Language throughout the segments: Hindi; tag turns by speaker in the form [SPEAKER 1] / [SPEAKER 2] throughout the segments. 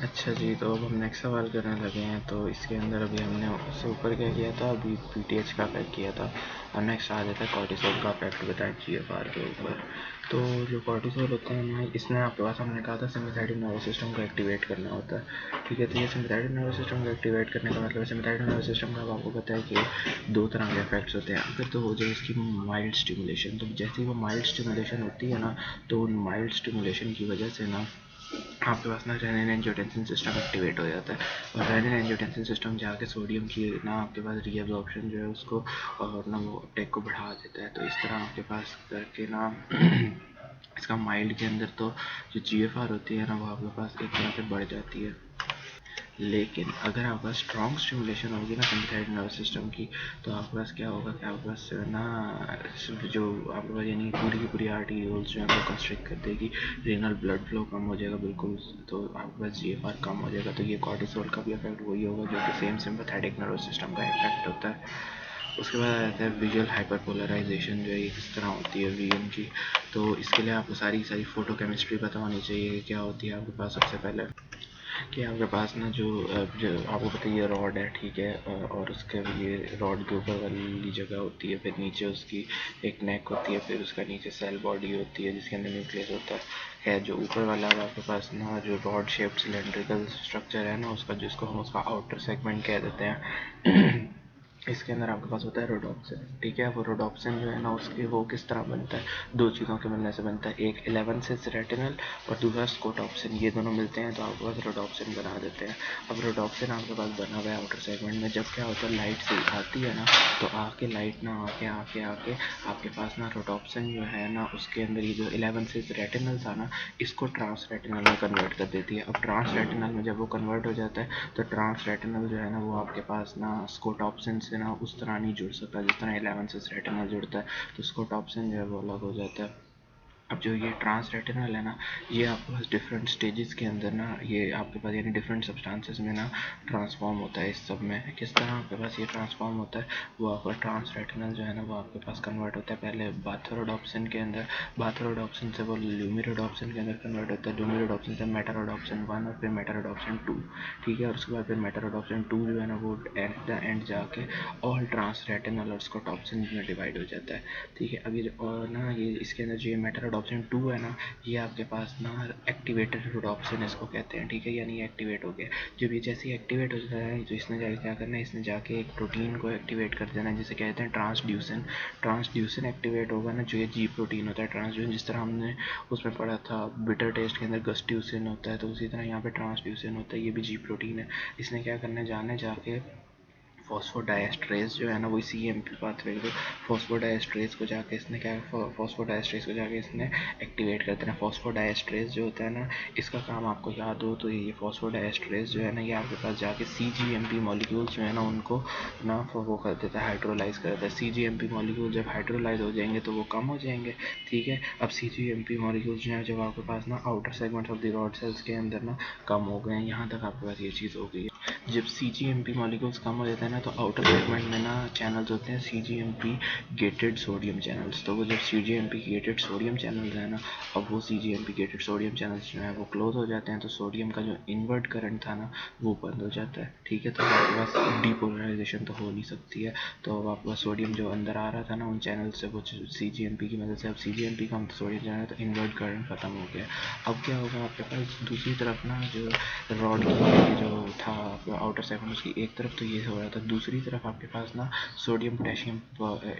[SPEAKER 1] अच्छा जी, तो अब हम नेक्स्ट सवाल करने लगे हैं। तो इसके अंदर अभी हमने उससे ऊपर क्या किया था, अभी पीटीएच का इफेक्ट किया था, और नेक्स्ट आ जाता है कॉर्टिसोल का इफेक्ट बताएं जीएफआर के ऊपर। तो जो कॉर्टिसोल होता है ना, इसमें आपके पास हमने कहा था सिम्पैथेटिक नर्वस सिस्टम को एक्टिवेट करना होता है। ठीक है, तो ये सिम्पैथेटिक नर्वस सिस्टम को एक्टिवेट करने का मतलब, सिम्पैथेटिक नर्वस सिस्टम का आपको पता है कि दो तरह के इफेक्ट्स होते हैं। अगर तो हो जाए इसकी माइल्ड स्टिमुलेशन, तो जैसे ही वो माइल्ड स्टिमुलेशन होती है ना, तो उन माइल्ड स्टिमुलेशन की वजह से ना आपके पास ना रेनिन एंजियोटेंसिन सिस्टम एक्टिवेट हो जाता है, और रेनिन एंजियोटेंसिन सिस्टम जाके सोडियम की ना आपके पास रीअब्जॉर्प्शन जो है उसको और ना वो अपटेक को बढ़ा देता है। तो इस तरह आपके पास करके ना इसका माइल्ड के अंदर तो जो जीएफआर होती है ना, वो आपके पास एक तरह से बढ़ जाती है। लेकिन अगर आपके पास स्ट्रॉन्ग स्टिमुलेशन होगी ना सिम्पैथेटिक नर्वस सिस्टम की, तो आपके पास क्या होगा कि आपके पास ना जो आपके पास यानी पूरी की पूरी आर्टरीज जो है वो कंस्ट्रिक्ट कर देगी, रीनल ब्लड फ्लो कम हो जाएगा बिल्कुल, तो आपके पास जीएफआर कम हो जाएगा। तो ये कॉर्टिसोल का भी इफेक्ट वही होगा जो कि सेम सिम्पैथेटिक नर्वस सिस्टम का इफेक्ट होता है। उसके बाद आता है विजुअल हाइपरपोलराइजेशन, जो है किस तरह होती है वीएन की। तो इसके लिए आपको सारी सारी फोटो केमिस्ट्री पता होनी चाहिए। क्या होती है आपके पास सबसे पहले कि आपके पास ना जो आपको पता है ये रॉड है, ठीक है, और उसके ये रॉड के ऊपर वाली जगह होती है, फिर नीचे उसकी एक नेक होती है, फिर उसका नीचे सेल बॉडी होती है जिसके अंदर न्यूक्लियस होता है। जो ऊपर वाला आपके पास ना जो रॉड शेप्ड सिलेंड्रिकल स्ट्रक्चर है ना उसका, जिसको हम उसका आउटर सेगमेंट कह देते हैं इसके अंदर आपके पास होता है रोडोप्सिन। ठीक है, वो रोडोप्सिन जो है ना उसके वो किस तरह बनता है, दो चीज़ों के मिलने से बनता है, एक 11 सिस रेटिनल और दूसरा स्कोटॉप्सिन। ये दोनों मिलते हैं तो आपके पास रोडोप्सिन बना देते हैं। अब रोडोप्सिन आपके पास बना हुआ है आउटर सेगमेंट में। जब क्या होता है लाइट से आती है ना, तो आके लाइट ना आके आके आके आपके पास ना रोडोप्सिन जो है ना उसके अंदर ये जो 11 सिस रेटिनल था ना, इसको ट्रांस रेटिनल में कन्वर्ट कर देती है। अब ट्रांस रेटिनल में जब वो कन्वर्ट हो जाता है, तो ट्रांस रेटिनल जो है ना वो आपके पास ना स्कोटॉप्सिन से ना उस तरह नहीं जुड़ सकता जिस तरह 11 सिस रेटिनल जुड़ता है। तो स्कोटॉप्सिन जो है वो अलग हो जाता है। अब जो ये ट्रांस रेटिनल है ना, ये आपके पास डिफरेंट स्टेजेस के अंदर ना ये आपके पास यानी डिफरेंट सब्सटेंसेस में ना ट्रांसफॉर्म होता है। इस सब में किस तरह आपके पास ये ट्रांसफॉर्म होता है, वो आपका ट्रांस रेटिनल जो है ना वो आपके पास कन्वर्ट होता है पहले बाथरोडॉप्सिन के अंदर, बाथरोडॉप्सिन से वो ल्यूमिरोडॉप्सिन के अंदर कन्वर्ट होता है, ल्यूमिरोडॉप्सिन से मेटारोडॉप्सिन 1 और फिर मेटारोडॉप्सिन 2। ठीक है, और उसके बाद फिर मेटारोडॉप्सिन 2 जो है ना वो एट द एंड जाके ऑल ट्रांस रेटिनल और स्कोटॉप्सिन में डिवाइड हो जाता है। ठीक है, अब ये और ना ये इसके अंदर जो मेटारोडॉप्सिन 2 है ना, ये आपके पास ना एक्टिवेटेड रोडॉप्सिन इसको कहते हैं। ठीक है, यानी ये एक्टिवेट हो गया। जब ये जैसे ही एक्टिवेट हो जाता है तो इसने जाके क्या करना है, इसने जाके एक प्रोटीन को एक्टिवेट कर देना है जिसे कहते हैं ट्रांसड्यूसिन। ट्रांसड्यूसिन एक्टिवेट होगा ना, जो ये जी प्रोटीन होता है ट्रांसड्यूसिन, जिस तरह हमने उसमें पढ़ा था बिटर टेस्ट के अंदर गस्ट्यूसिन होता है, तो उसी तरह यहाँ पे ट्रांसड्यूसिन होता है, ये भी जी प्रोटीन है। इसने क्या करना है, जाने जाके फॉस्फोडाइएस्ट्रेस जो है ना वो सीएमपी पाथवे को फॉस्फोडाइएस्ट्रेस को जाके इसने क्या फॉस्फोडाइएस्ट्रेस को जाके इसने एक्टिवेट कर देना। फॉस्फोडाइएस्ट्रेस जो होता है ना, इसका काम आपको याद हो तो ये फॉस्फोडाइएस्ट्रेस जो है ना ये आपके पास जाके सीजीएमपी मॉलिक्यूल्स जो है ना उनको ना वो कर देता है, हाइड्रोलाइज कर देता है। सीजीएमपी मॉलिक्यूल जब हाइड्रोलाइज हो जाएंगे तो वो कम हो जाएंगे। ठीक है, अब सीजीएमपी मॉलिक्यूल्स जो है जब आपके पास ना outer segment of the rod sales के अंदर ना कम हो गए हैं, यहाँ तक आपके पास ये चीज़ हो गई है। जब सीजीएमपी मॉलिक्यूल्स कम हो जाते हैं ना, तो आउटर सेगमेंट में ना चैनल्स होते हैं सीजीएमपी गेटेड सोडियम चैनल्स। तो वो जब सीजीएमपी गेटेड सोडियम चैनल्स है ना, अब वो सीजीएमपी गेटेड सोडियम चैनल्स जो है वो क्लोज हो जाते हैं, तो सोडियम का जो इनवर्ट करंट था ना वो बंद हो जाता है। ठीक है, तो आपके पास डीपोलराइजेशन तो हो नहीं सकती है। तो अब आपका सोडियम जो अंदर आ रहा था ना उन चैनल से, वो सीजीएमपी की मदद से अब सीजीएमपी का सोडियम चैनल तो इनवर्ट करंट खत्म हो गया। अब क्या होगा आपके पास दूसरी तरफ ना जो रॉड की जो था आउटर सेगमेंट, उसकी एक तरफ तो ये हो रहा था, दूसरी तरफ आपके पास ना सोडियम पोटेशियम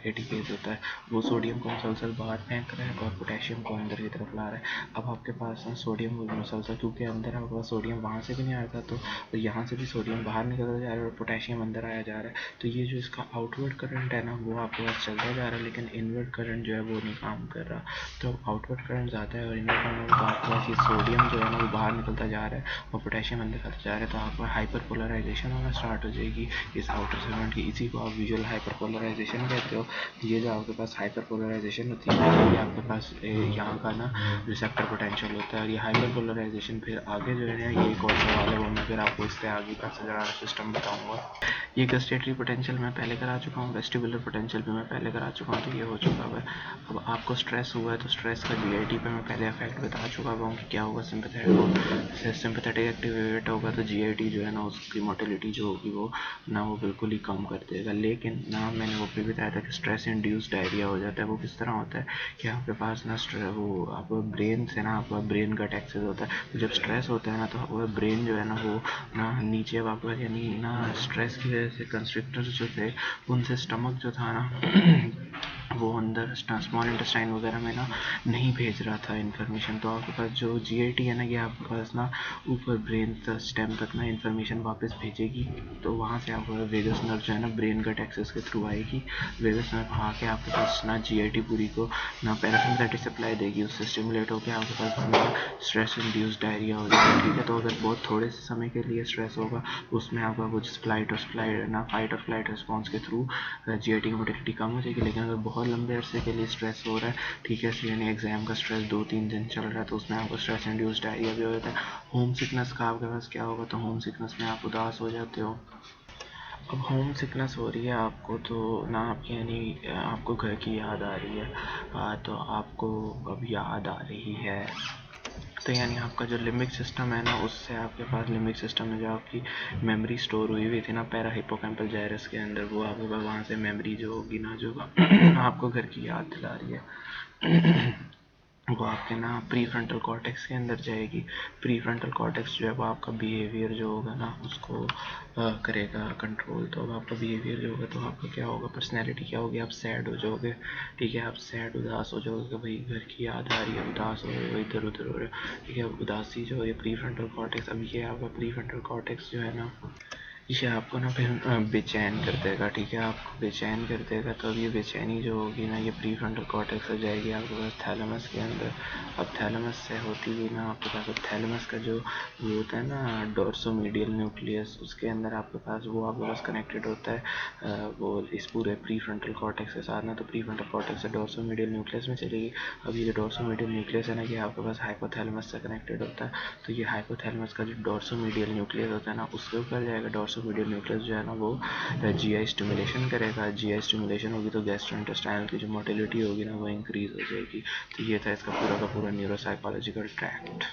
[SPEAKER 1] एटीपेज होता है, वो सोडियम को मुसलसल बाहर फेंक रहा है और पोटेशियम को अंदर की तरफ ला रहा है। अब आपके पास ना सोडियम मुसलसल, क्योंकि अंदर आपके पास सोडियम वहाँ से भी नहीं आता तो यहाँ से भी सोडियम बाहर निकलता जा रहा है और पोटेशियम अंदर आया जा रहा है। तो ये जो इसका आउटवर्ड करंट है ना वो आपके पास चलता जा रहा है, लेकिन इनवर्ड करंट जो है वो नहीं काम कर रहा। तो आउटवर्ड करंट ज़्यादा है और इनवर्ड करंट तो आपके पास ये सोडियम जो है ना वो बाहर निकलता जा रहा है और पोटेशियम अंदर खाता जा रहा है, तो आपका हाइपर पोलराइजेशन होना स्टार्ट हो जाएगी इस आउटर सेगमेंट की। इसी को आप विजुअल हाइपर पोलराइजेशन कहते हो। ये जो आपके पास हाइपर पोलराइजेशन होती है ये आपके पास यहाँ का ना रिसेप्टर पोटेंशियल होता है, और ये हाइपर पोलराइजेशन फिर आगे जो है ना ये एक और सवाल है, वो मैं फिर आपको इससे आगे का सिस्टम बताऊँगा। ये गस्टेटरी पोटेंशियल मैं पहले करा चुका हूँ, वेस्टिबुलर पोटेंशियल भी मैं पहले करा चुका हूँ, तो ये हो चुका है। अब आपको स्ट्रेस हुआ है तो स्ट्रेस का जीआईटी पे मैं पहले इफेक्ट बता चुका हूँ कि क्या होगा। सिंपैथेटिक एक्टिवेट होगा तो जीआईटी जो है ना उसकी मोटिलिटी जो होगी वो ना वो बिल्कुल ही कम कर देगा। लेकिन ना मैंने वो भी बताया था कि स्ट्रेस इंड्यूस डायरिया हो जाता है। वो किस तरह होता है कि आपके पास ना वो आपका ब्रेन से ना आपका ब्रेन गट एक्सेस होता है। तो जब स्ट्रेस होता है ना तो आपका ब्रेन जो है ना वो ना नीचे आपका यानी ना स्ट्रेस की वजह से कंस्ट्रिक्टर्स जो थे उनसे स्टमक जो था ना वो अंदर स्मॉल इंटेस्टाइन वगैरह में ना नहीं भेज रहा था इन्फॉर्मेशन। तो आपके पास जो जीआईटी है ना ये आपके पास ना ऊपर ब्रेन स्टेम तक ना इन्फॉर्मेशन वापस भेजेगी। तो वहाँ से आपका वेगस नर्व जो है ना ब्रेन गट एक्सेस के थ्रू आएगी। वेगस नर्व आके आपके पास ना जीआईटी पूरी को ना पैरासिम्पैथेटिक सप्लाई देगी, उससे स्टिमुलेट होकर आपके पास ना स्ट्रेस इंड्यूस डायरिया हो जाएगा। ठीक है, तो अगर बहुत थोड़े से समय के लिए स्ट्रेस होगा उसमें आपका कुछ फाइट और फ्लाइट रिस्पॉन्स के थ्रू जीआईटी की मोटिलिटी कम हो जाएगी। लेकिन अगर बहुत लंबे अरसे के लिए स्ट्रेस हो रहा है, ठीक है, यानी एग्जाम का स्ट्रेस 2-3 दिन चल रहा है, तो उसमें आपको स्ट्रेस इंड्यूस डायरिया भी हो जाता है। होम सिकनेस का आपके पास क्या होगा, तो होम सिकनेस में आप उदास हो जाते हो। अब होम सिकनेस हो रही है आपको तो ना आप यानी आपको घर की याद आ रही है, तो आपको अब याद आ रही है तो यानी आपका जो लिम्बिक सिस्टम है ना उससे आपके पास लिम्बिक सिस्टम में जो आपकी मेमोरी स्टोर हुई थी ना पैरा हिप्पोकैम्पल जाइरस के अंदर, वो आपके पास वहाँ से मेमोरी जो होगी ना जो आपको घर की याद दिला रही है वो आपके ना प्री फ्रंटल कॉर्टेक्स के अंदर जाएगी। प्री फ्रंटल कॉर्टेक्स जो है वो आपका बिहेवियर जो होगा ना उसको करेगा कंट्रोल। तो अब आपका बिहेवियर जो होगा तो आपका क्या होगा, पर्सनैलिटी क्या होगी, आप सैड हो जाओगे। ठीक है, आप सैड उदास हो जाओगे कि भाई घर की याद आ रही है, उदास हो रहे हो, इधर उधर हो रहे हो। ठीक है, उदासी जो है प्री फ्रंटल कॉर्टेक्स, अब ये आपका प्री फ्रंटल कॉर्टेक्स जो है ना ये आपको ना फिर बेचैन कर देगा। ठीक है, आपको बेचैन कर देगा। तो अब ये बेचैनी जो होगी ना ये प्री फ्रंटल कॉर्टेक्स हो जाएगी आपके पास थैलेमस के अंदर। अब थैलेमस से होती हुई ना आपके पास अब थैलेमस का जो वो होता है ना डोर्सोमीडियल न्यूक्लियस, उसके अंदर आपके पास वो आपके पास कनेक्टेड होता है वो इस पूरे प्री फ्रंटल कॉर्टेक्स के साथ ना। तो प्री फ्रंटल कॉर्टेक्स से डोर्सोमीडियल न्यूक्लियस में चलेगी। अब ये जो डोर्सोमीडियल न्यूक्लियस है ना ये आपके पास हाइपोथैलेमस से कनेक्टेड होता है। तो ये हाइपोथैलेमस का जो डोर्सोमीडियल न्यूक्लियस होता है ना उसके ऊपर जाएगा। डोर्सोमीडियल न्यूक्लियस जो है ना वो जीआई स्टिमुलेशन करेगा। जीआई स्टिमुलेशन होगी तो गैस्ट्रोइंटेस्टाइनल की जो मोटिलिटी होगी ना वो इंक्रीज हो जाएगी। तो ये था इसका पूरा का पूरा न्यूरोसाइकोलॉजिकल ट्रैक्ट।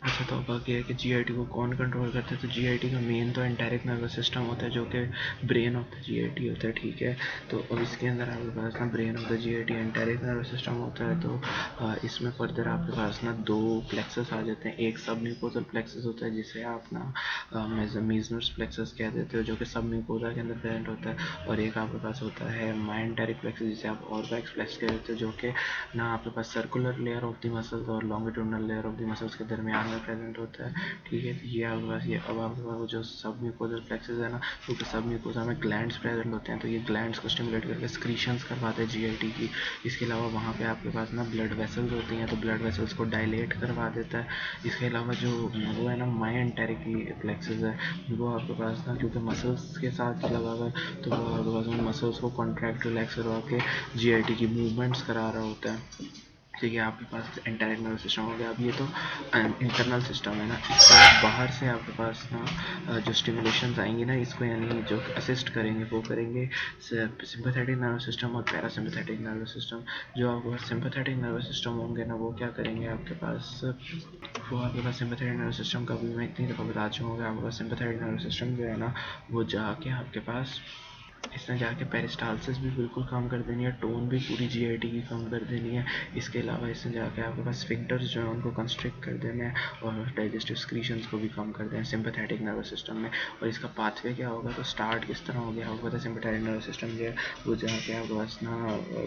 [SPEAKER 1] अच्छा, तो बाकी है कि जीआईटी को कौन कंट्रोल करता है। तो जीआईटी का मेन तो एंटेरिक नर्वस सिस्टम होता है जो कि ब्रेन ऑफ द जीआईटी होता है। ठीक है, तो अब इसके अंदर आपके पास ना brain of the GIT enteric nervous system होता है। तो इसमें फर्दर आपके पास ना दो प्लेक्सस आ जाते हैं। एक सब म्यूकोजल प्लेक्सस होता है जिसे आप ना मीजनर्स प्लेक्सस कह देते हो, जो कि सब म्यूकोजा के अंदर प्रेजेंट होता है। और एक आपके पास होता है माइंटेरिक प्लेक्सस जिसे आप ऑर्बैक्स प्लेक्स कह देते हो, जो कि ना आपके पास circular layer of the muscles और longitudinal layer of the muscles के दरमियान में प्रेजेंट होता है। ठीक है, ये आपके पास ये अब आपके पास जो सब म्यूकोजल प्लेक्सस है ना क्योंकि सब म्यूकोजा में ग्लैंड्स प्रेजेंट होते हैं तो ये ग्लैंड्स को स्टिमुलेट करके स्क्रीशंस करवाते हैं जीआईटी की। इसके अलावा वहाँ पे आपके पास ना ब्लड वेसल्स होती हैं तो ब्लड वेसल्स को डायलेट करवा देता है। इसके अलावा जो वो है ना माइंटेरिक प्लेक्सस है वो आपके पास ना क्योंकि मसल्स के साथ लगा हुआ है तो वो आपके पास उन मसल्स को कॉन्ट्रैक्ट रिलैक्स करवा के जीआईटी की मूवमेंट्स करा रहा होता है। ठीक है, आपके पास एंटायर नर्वस सिस्टम हो गया। अब ये तो इंटरनल सिस्टम है ना, इससे बाहर से आपके पास ना जो स्टिमुलेशंस आएंगी ना इसको यानी जो असिस्ट करेंगे वो करेंगे सिंपैथेटिक नर्वस सिस्टम और पैरासिम्पैथेटिक नर्वस सिस्टम। जो आपके पास सिंपैथेटिक नर्वस सिस्टम होंगे ना वो क्या करेंगे आपके पास वो आपके पास सिंपैथेटिक नर्वस सिस्टम का भी मैं इतनी दफ़ा बता चुका हूँ। आपके पास सिंपैथेटिक नर्वस सिस्टम जो है ना वो जाके आपके पास इसने जाके पेरिस्टालसिस भी बिल्कुल कम कर देनी है, टोन भी पूरी जीआईटी की कम कर देनी है। इसके अलावा इसने जाके आपके पास स्फिंक्टर्स जो है उनको कंस्ट्रिक्ट कर देना है और डाइजेस्टिव स्क्रीशंस को भी कम कर देना है सिंपैथेटिक नर्वस सिस्टम में। और इसका पाथवे क्या होगा, तो स्टार्ट किस तरह हो गया आपको पता है। सिंपैथेटिक नर्वस सिस्टम जो है वो जाके आपके पास ना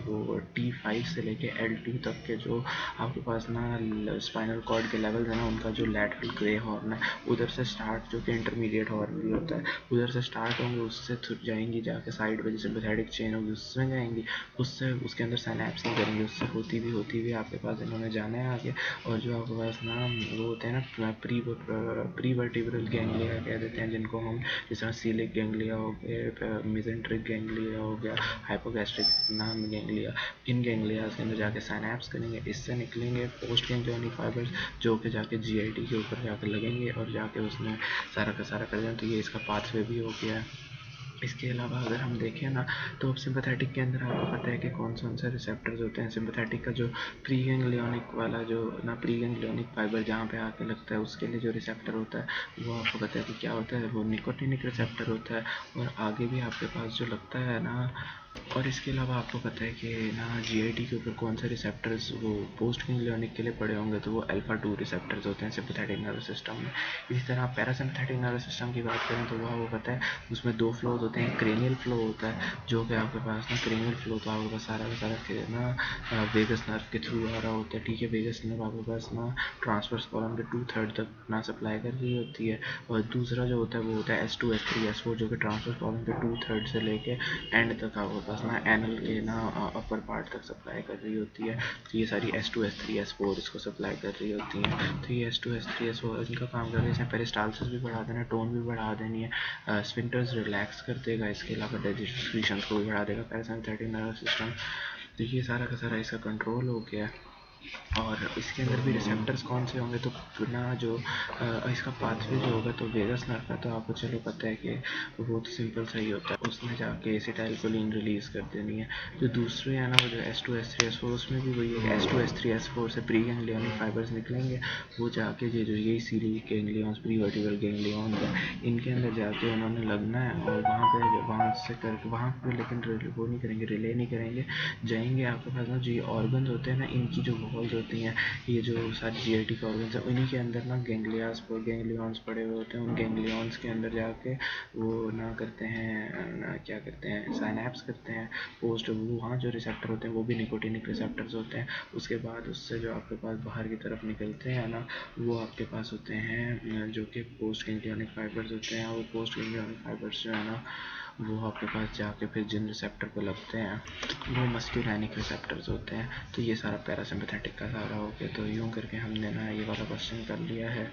[SPEAKER 1] वो T5 से लेके L2 तक के जो आपके पास ना स्पाइनल कॉर्ड के लेवल्स है ना उनका जो लैटरल ग्रे हॉर्न है उधर से स्टार्ट जो कि इंटरमीडिएट हॉर्न भी होता है उधर से स्टार्ट होंगे, उससे जाएंगी जाके साइड पे जैसे सिंपैथेटिक चेन होगी उसमें जाएंगी, उससे उसके अंदर साइनैप्स नहीं करेंगे, उससे होती भी आपके पास इन्होंने जाना है आगे। और जो आपके पास ना वो होते हैं ना प्री वर्टिब्रल गैंग्लिया कह देते हैं जिनको हम, जैसे सीलिक गैंग्लिया हो गया, मेसेंट्रिक गैंग्लिया हो गया, हाइपोगैस्ट्रिक नाम गैंग्लिया। इन गैंग्लिया के अंदर जाके साइनैप्स करेंगे, इससे निकलेंगे पोस्ट गैंग्लियोनिक फाइबर्स जो कि जाके जीआईटी के ऊपर जाके लगेंगे और जाके उसमें सारा का सारा कर दें। तो ये इसका पाथवे भी हो गया है। इसके अलावा अगर हम देखें ना, तो अब सिंपैथेटिक के अंदर आपको पता है कि कौन से रिसेप्टर्स होते हैं। सिंपैथेटिक का जो प्री गैंग्लियोनिक वाला जो ना प्री गैंग्लियोनिक फाइबर जहाँ पे आके लगता है, उसके लिए जो रिसेप्टर होता है वो आपको पता है कि क्या होता है, वो निकोटिनिक रिसेप्टर होता है। और आगे भी आपके पास जो लगता है ना, और इसके अलावा आपको पता है कि ना जीआईटी के ऊपर कौन से रिसेप्टर्स वो पोस्ट गैंग्लियोनिक के लिए पड़े होंगे, तो वो अल्फा 2 रिसेप्टर्स होते हैं सिंपैथेटिक नर्वस सिस्टम में। इसी तरह आप पैरासिम्पैथेटिक नर्वस सिस्टम की बात करें तो वह वो पता है उसमें दो फ्लोज होते हैं। क्रेनियल फ्लो होता है जो कि आपके पास ना क्रेनियल फ्लो तो आपके पास सारा का सारा ना वेगस नर्व के थ्रू आ रहा होता है, ठीक है। वेगस नर्व आपके पास ना ट्रांसवर्स कॉलम के 2/3 तक ना सप्लाई कर रही होती है। और दूसरा जो होता है वो होता है S2 S3 S4 जो कि ट्रांसवर्स कॉलम के 2/3 से लेके एंड तक आपके पास ना एनल के ना अपर पार्ट तक सप्लाई कर रही होती है। तो ये सारी S2 S3 S4 इसको सप्लाई कर रही होती हैं। तो ये S2 S3 S4 इनका काम कर रही है, इसमें पेरिस्टालसिस भी बढ़ा देना, टोन भी बढ़ा देनी है, स्फिंक्टर्स रिलैक्स कर देगा, इसके अलावा डाइजेस्टिव सिक्रीशंस को भी बढ़ा देगा पैरासिम्पैथेटिक नर्वस सिस्टम। तो ये सारा का सारा इसका कंट्रोल हो गया। और इसके अंदर भी रिसेप्टर्स कौन से होंगे, तो ना जो इसका पाथवे जो होगा तो वेगस नर्व का तो आपको चलो पता है कि वो तो सिंपल सा ही होता है, उसमें जाके एसिटाइलकोलिन रिलीज़ कर देनी है। जो दूसरे है ना वो जो S2 S3 S4 उसमें भी वही है, S2 S3 S4 से प्री गैंग्लियोनिक फाइबर्स निकलेंगे, वो जाके ये जो यही सीरी गैंग्लियंस प्री वर्टिब्रल गैंग्लियंस है इनके अंदर जाके उन्होंने लगना है। और वहाँ से करके वहाँ पर लेकिन वो नहीं करेंगे, रिले नहीं करेंगे, जाएंगे आपके पास ना जो ये ऑर्गन्स होते हैं ना, इनकी जो वॉल्स होती हैं, ये जो सारी जीआईटी के ऑर्गन्स हैं उन्हीं के अंदर ना गैंग्लियंस पड़े हुए होते हैं। उन गैंग्लियंस के अंदर जाके वो ना करते हैं ना क्या करते हैं, साइनैप्स करते हैं। पोस्ट वहाँ जो रिसेप्टर होते हैं वो भी निकोटिनिक रिसेप्टर्स होते हैं। उसके बाद उससे जो आपके पास बाहर की तरफ निकलते हैं ना, वो आपके पास होते हैं जो कि पोस्ट गैंग्लियोनिक फाइबर्स होते हैं। वो पोस्ट गैंग्लियोनिक फाइबर्स जो है ना, वो आपके पास जाके फिर जिन रिसेप्टर पर लगते हैं वो मस्क्यूलैनिक रिसेप्टर्स होते हैं। तो ये सारा पैरासिम्पैथेटिक का सारा हो गया। तो यूँ करके हमने ना ये वाला क्वेश्चन कर लिया है।